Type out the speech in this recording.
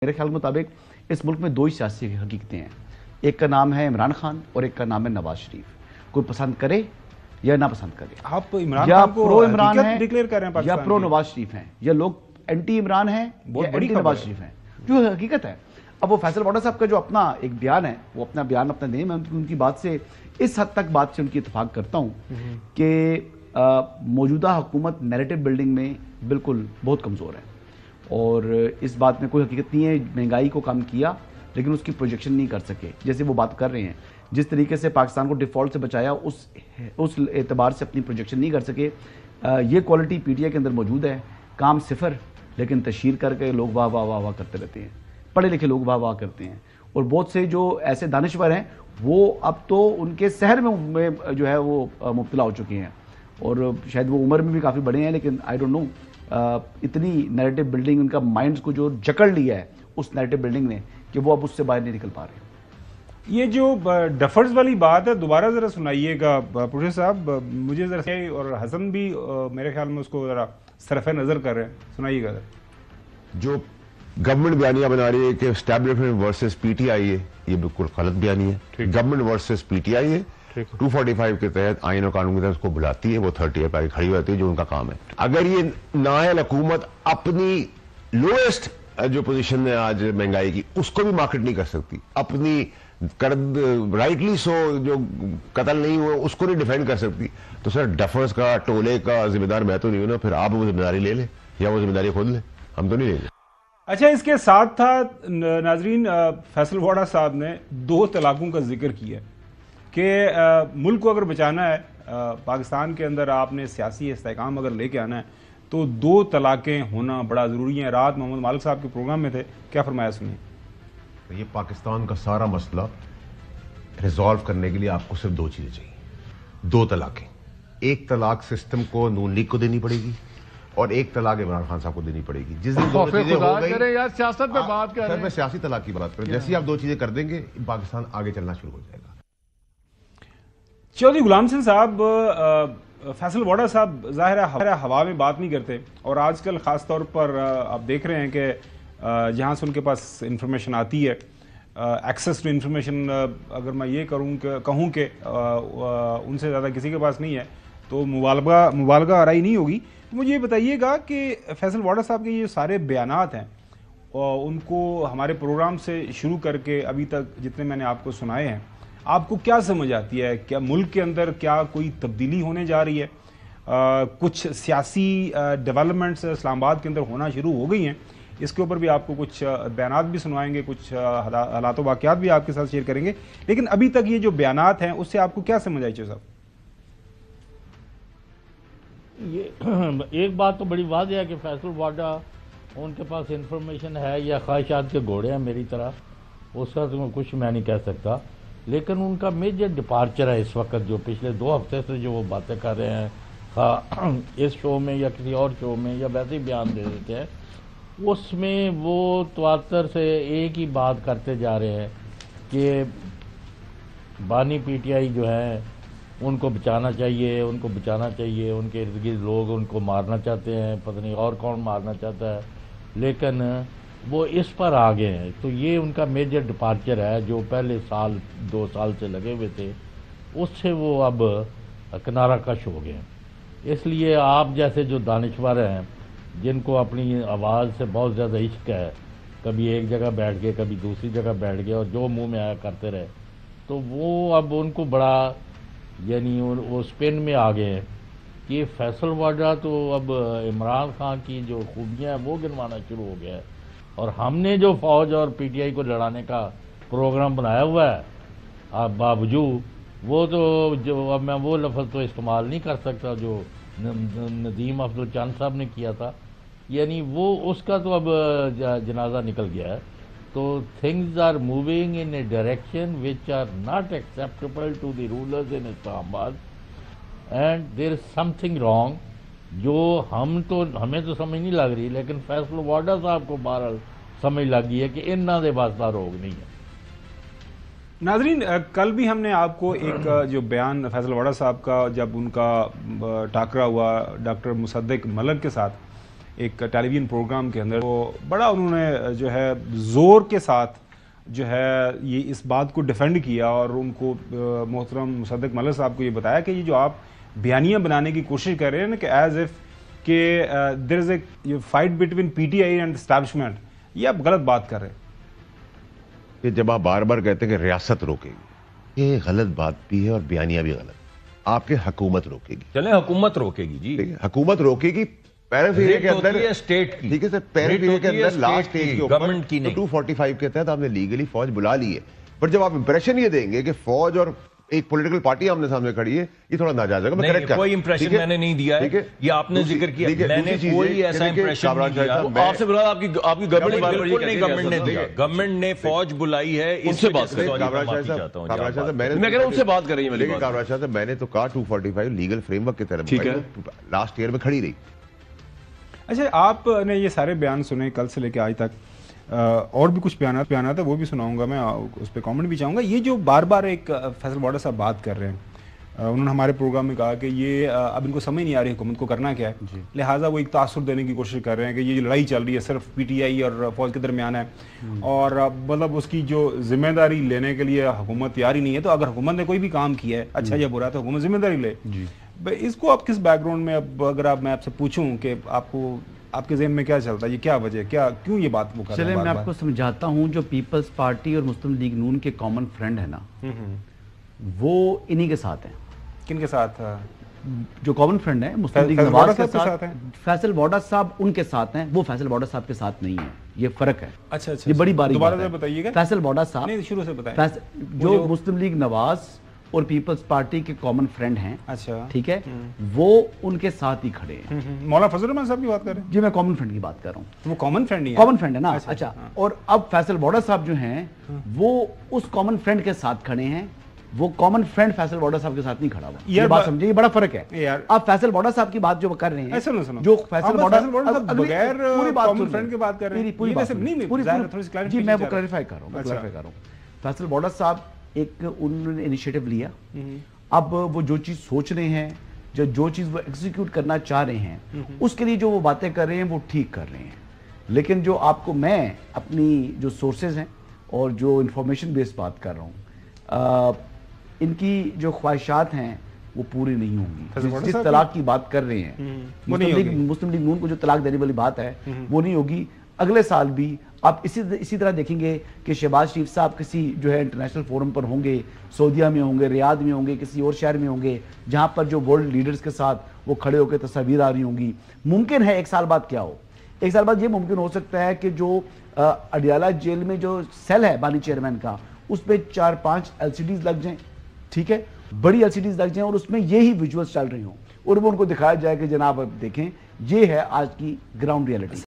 میرے خیال کے مطابق اس ملک میں دو ہی سیاسی حقیقتیں ہیں، ایک کا نام ہے عمران خان اور ایک کا نام ہے نواز شریف۔ کوئی پسند کرے یا نہ پسند کرے، آپ عمران یا خان کو پرو عمران حقیقت ہیں ڈکلیئر کر رہے ہیں یا پاکستان پرو کی؟ نواز شریف ہیں، یا لوگ اینٹی عمران ہیں بہت یا بڑی اینٹی خبر نواز ہے۔ شریف ہیں، جو حقیقت ہے۔ اب وہ فیصل واڈا صاحب کا جو اپنا ایک بیان ہے، وہ اپنا بیان اپنا دیں، میں ان کی بات سے اس حد تک بات سے ان کی اتفاق کرتا ہوں کہ موجودہ حکومت نیریٹو بلڈنگ میں بالکل بہت کمزور ہے، اور اس بات میں کوئی حقیقت نہیں ہے۔ مہنگائی کو کم کیا لیکن اس کی پروجیکشن نہیں کر سکے، جیسے وہ بات کر رہے ہیں جس طریقے سے پاکستان کو ڈیفالٹ سے بچایا، اس اعتبار سے اپنی پروجیکشن نہیں کر سکے۔ یہ کوالٹی پی ٹی آئی کے اندر موجود ہے، کام صفر، لیکن تشہیر کر کے لوگ واہ واہ واہ واہ کرتے رہتے ہیں، پڑھے لکھے لوگ واہ واہ کرتے ہیں، اور بہت سے جو ایسے دانشور ہیں وہ اب تو ان کے سحر میں جو ہے وہ مبتلا ہو چکے ہیں، اور شاید وہ عمر میں بھی کافی بڑے ہیں، لیکن آئی ڈونٹ نو اتنی نیریٹو بلڈنگ ان کا مائنڈز کو جو جکڑ لیا ہے اس نیریٹو بلڈنگ نے کہ وہ اب اس سے باہر نہیں نکل پا رہے ہیں۔ یہ جو ڈفرز والی بات ہے دوبارہ ذرا سنائیے گا پروفیسر صاحب، مجھے ذرا، اور حسن بھی میرے خیال میں اس کو ذرا صرف نظر کر رہے ہیں، سنائیے گا ذرا۔ جو گورنمنٹ بیانیہ بنا رہی ہے کہ establishment versus P T I ہے، یہ بالکل غلط بیانی ہے۔ Government versus P T I ہے، 245 کے تحت آئین و قانون کے تحت اس کو بلاتی ہے، وہ 30 پہ کھڑی ہوتی ہے، جو ان کا کام ہے۔ اگر یہ نااہل حکومت اپنی لوئسٹ جو پوزیشن ہے آج مہنگائی کی، اس کو بھی مارکیٹ نہیں کر سکتی، اپنی رائٹلی سو جو قتل نہیں ہوئے اس کو نہیں ڈیفینڈ کر سکتی، تو سر ڈفرز کا ٹولے کا ذمہ دار میں تو نہیں ہوں نا، پھر آپ وہ ذمہ داری لے لیں یا وہ ذمہ داری خود لیں، ہم تو نہیں لیں گے۔ اچھا، اس کے ساتھ تھا ناظرین، فیصل واڈا صاحب نے 2 طلاقوں کا ذکر کیا کہ ملک کو اگر بچانا ہے، پاکستان کے اندر آپ نے سیاسی استحکام اگر لے کے آنا ہے تو 2 طلاقیں ہونا بڑا ضروری ہیں۔ رات محمد مالک صاحب کے پروگرام میں تھے، کیا فرمایا سنیے۔ یہ پاکستان کا سارا مسئلہ ریزالو کرنے کے لیے آپ کو صرف 2 چیزیں چاہیے، 2 طلاقیں۔ ایک طلاق سسٹم کو نون لیگ کو دینی پڑے گی، اور ایک طلاق عمران خان صاحب کو دینی پڑے گی۔ جس دن دونوں چیزیں ہو گئی، یار سیاست پہ بات کر رہے سر ہیں، میں سیاسی طلاق کی بات کروں، جیسے ہی آپ 2 چیزیں کر دیں گے پاکستان آگے چلنا شروع ہو جائے گا۔ چودھری غلام حسین صاحب، فیصل واڈا صاحب ظاہر ہے ہوا میں بات نہیں کرتے، اور آج کل خاص طور پر آپ دیکھ رہے ہیں کہ جہاں سے ان کے پاس انفارمیشن آتی ہے، ایکسیس ٹو انفارمیشن اگر میں یہ کہوں کہ ان سے زیادہ کسی کے پاس نہیں ہے تو مبالغہ آرائی نہیں ہوگی۔ تو مجھے یہ بتائیے گا کہ فیصل واڈا صاحب کے یہ سارے بیانات ہیں، ان کو ہمارے پروگرام سے شروع کر کے ابھی تک جتنے میں نے آپ کو سنائے ہیں، آپ کو کیا سمجھ آتی ہے؟ کیا ملک کے اندر کیا کوئی تبدیلی ہونے جا رہی ہے؟ کچھ سیاسی ڈیولپمنٹس اسلام آباد کے اندر ہونا شروع ہو گئی ہیں؟ اس کے اوپر بھی آپ کو کچھ بیانات بھی سنوائیں گے، کچھ حالات و واقعات بھی آپ کے ساتھ شیئر کریں گے، لیکن ابھی تک یہ جو بیانات ہیں اس سے آپ کو کیا سمجھ آئی چیز صاحب؟ یہ ایک بات تو بڑی واضح ہے کہ فیصل واڈا ان کے پاس انفارمیشن ہے یا خواہشات کے گھوڑے ہیں میری طرح، اس کا تو کچھ میں نہیں کہہ سکتا، لیکن ان کا میجر ڈپارچر ہے اس وقت، جو پچھلے 2 ہفتے سے جو وہ باتیں کر رہے ہیں اس شو میں یا کسی اور شو میں یا ویسے ہی بیان دے دیتے ہیں، اس میں وہ تواتر سے ایک ہی بات کرتے جا رہے ہیں کہ بانی پی ٹی آئی جو ہیں ان کو بچانا چاہیے، ان کو بچانا چاہیے، ان کے ارد گرد لوگ ان کو مارنا چاہتے ہیں، پتہ نہیں اور کون مارنا چاہتا ہے، لیکن وہ اس پر آ گئے ہیں۔ تو یہ ان کا میجر ڈپارچر ہے، جو پہلے 2 سال سے لگے ہوئے تھے اس سے وہ اب کنارہ کش ہو گئے ہیں۔ اس لیے آپ جیسے جو دانشور ہیں جن کو اپنی آواز سے بہت زیادہ عشق ہے، کبھی ایک جگہ بیٹھ گئے کبھی دوسری جگہ بیٹھ گئے اور جو منہ میں آیا کرتے رہے، تو وہ اب ان کو بڑا یعنی وہ اسپن میں آ گئے ہیں کہ فیصل واڈا تو اب عمران خان کی جو خوبیاں ہیں وہ گنوانا شروع ہو گیا ہے، اور ہم نے جو فوج اور پی ٹی آئی کو لڑانے کا پروگرام بنایا ہوا ہے باوجود وہ تو جو اب میں وہ لفظ تو استعمال نہیں کر سکتا جو ندیم افضل چند صاحب نے کیا تھا، یعنی وہ اس کا تو اب جنازہ نکل گیا ہے۔ تو things are moving in a direction which are not acceptable to the rulers in Islam Abad, and there is something wrong جو ہمیں تو سمجھ نہیں لگ رہی، لیکن فیصل واڈا صاحب کو بہرحال سمجھ لگ گئی ہے کہ انہاں دے واسطہ روگ نہیں ہے۔ ناظرین، کل بھی ہم نے آپ کو ایک جو بیان فیصل واڈا صاحب کا جب ان کا ٹاکرا ہوا ڈاکٹر مصدق ملک کے ساتھ، ایک ٹیلی ویژن پروگرام کے اندر، وہ بڑا انہوں نے جو ہے زور کے ساتھ جو ہے یہ اس بات کو ڈیفینڈ کیا، اور ان کو محترم مصدق ملک صاحب کو یہ بتایا کہ یہ جو آپ بیانیاں بنانے کی کوشش کر رہے ہیں نا کہ ایز اف کہ there is a fight between P T I and establishment, یہ آپ غلط بات کر رہے ہیں. کہ جب آپ بار بار کہتے ہیں کہ ریاست روکے گی، یہ غلط بات بھی ہے اور بیانیہ بھی غلط. آپ کے حکومت روکے گی. چلیں حکومت روکے گی جی، ٹھیک ہے، حکومت روکے گی. پیراگراف کے اندر اسٹیٹ کی، ٹھیک ہے سر، پیراگراف کے اندر لاسٹ اسٹیج کے اوپر گورنمنٹ کی نہیں. 245 کے تحت آپ نے لیگلی فوج بلا لی ہے. پر جب آپ امپریشن یہ دیں گے کہ فوج اور ایک پولیٹیکل پارٹی آمنے سامنے کھڑی ہے، یہ تھوڑا ناجائز ہے. نہیں، کوئی امپریشن میں نے نہیں دیا ہے، یہ آپ نے ذکر کیا. میں نے کوئی ایسا امپریشن نہیں دیا. آپ سے بلا آپ کی گورنمنٹ بالکل نہیں، گورنمنٹ نے دیا. گورنمنٹ نے فوج بلائی ہے، ان سے بات کریں. میں کہہ رہا ہوں ان سے بات کر رہی ہیں. کامراج صاحب میں نے تو کہا 245 لیگل فریم ورک کی طرف لاسٹ ایئر میں کھڑی رہی. اچھا، آپ نے یہ سارے بیان سنے کل سے لے کے آج تک، اور بھی کچھ بیانات ہیں وہ بھی سناؤں گا میں، اس پہ کامنٹ بھی چاہوں گا. یہ جو بار بار ایک فیصل واڈا صاحب بات کر رہے ہیں، انہوں نے ہمارے پروگرام میں کہا کہ یہ اب ان کو سمجھ نہیں آ رہی حکومت کو کرنا کیا ہے، لہٰذا وہ ایک تاثر دینے کی کوشش کر رہے ہیں کہ یہ لڑائی چل رہی ہے صرف پی ٹی آئی اور فوج کے درمیان ہے، اور مطلب اس کی جو ذمہ داری لینے کے لیے حکومت تیار ہی نہیں ہے. تو اگر حکومت نے کوئی بھی کام کیا ہے اچھا یا برا تو حکومت ذمہ داری لے. اس کو آپ کس بیک گراؤنڈ میں، اب اگر میں آپ سے پوچھوں کہ آپ کے ذہن میں کیا چلتا ہے، یہ کیا وجہ، کیوں یہ بات وہ کر رہے ہیں؟ چلیں میں آپ کو سمجھاتا ہوں. جو پیپلز پارٹی اور مسلم لیگ نون کے کامن فرینڈ ہیں نا، وہ انہی کے ساتھ ہیں. کن کے ساتھ؟ جو کامن فرینڈ ہیں مسلم لیگ نواز کے ساتھ ہیں. فیصل واڈا صاحب ان کے ساتھ ہیں، وہ فیصل واڈا صاحب کے ساتھ نہیں ہیں. یہ فرق ہے. اچھا اچھا، یہ بڑی باریک دوبارہ سے بتائیے گا. فیصل واڈا صاحب نہیں، شروع سے بتائیں. جو مسلم لیگ نواز اور پیپلز پارٹی کے کامن فرینڈ ہیں، اچھا ٹھیک ہے، وہ ان کے ساتھ ہی کھڑے ہیں. مولانا فضل الرحمان صاحب کی بات کر رہے ہیں؟ جی میں کامن فرینڈ کی بات کر رہا ہوں. وہ کامن فرینڈ نہیں ہے، کامن فرینڈ ہے نا. اچھا، اور اب فیصل واڈا صاحب جو ہیں وہ اس کامن فرینڈ کے ساتھ کھڑے ہیں. وہ کامن فرینڈ فیصل واڈا صاحب کے ساتھ نہیں کھڑا ہوا. یہ بات سمجھے، یہ بڑا فرق ہے. آپ فیصل واڈا صاحب کی بات جو کر رہے ہیں، جو فیصل واڈا بغیر پوری بات کامن فرینڈ کی بات کر رہے ہیں، جی میں وہ کلیریفائی کر رہا ہوں. فیصل واڈا صاحب ایک انہوں نے انیشیٹو لیا. اب وہ جو چیز سوچ رہے ہیں، جو چیز وہ ایگزیکیوٹ کرنا چاہ رہے ہیں، اس کے لیے جو وہ باتیں کر رہے ہیں وہ ٹھیک کر رہے ہیں. لیکن جو آپ کو میں اپنی جو سورسز ہیں اور جو انفارمیشن بیس بات کر رہا ہوں، ان کی جو خواہشات ہیں وہ پوری نہیں ہوں گی. جس طلاق کی بات کر رہے ہیں مسلم لیگ نون کو، جو طلاق دینے والی بات ہے وہ نہیں ہوگی. اگلے سال بھی آپ اسی طرح دیکھیں گے کہ شہباز شریف صاحب کسی جو ہے انٹرنیشنل فورم پر ہوں گے، سعودیہ میں ہوں گے، ریاض میں ہوں گے، کسی اور شہر میں ہوں گے، جہاں پر جو ورلڈ لیڈرز کے ساتھ وہ کھڑے ہو کے تصاویر آ رہی ہوں گی. ممکن ہے ایک سال بعد کیا ہو، ایک سال بعد یہ ممکن ہو سکتا ہے کہ جو اڈیالہ جیل میں جو سیل ہے بانی چیئرمین کا، اس پہ 4-5 LCDs لگ جائیں، ٹھیک ہے، بڑی LCDs لگ جائیں، اور اس میں یہی ویژولز چل رہی ہوں، اور وہ ان کو دکھایا جائے کہ جناب اب دیکھیں یہ ہے آج کی گراؤنڈ ریئلٹی.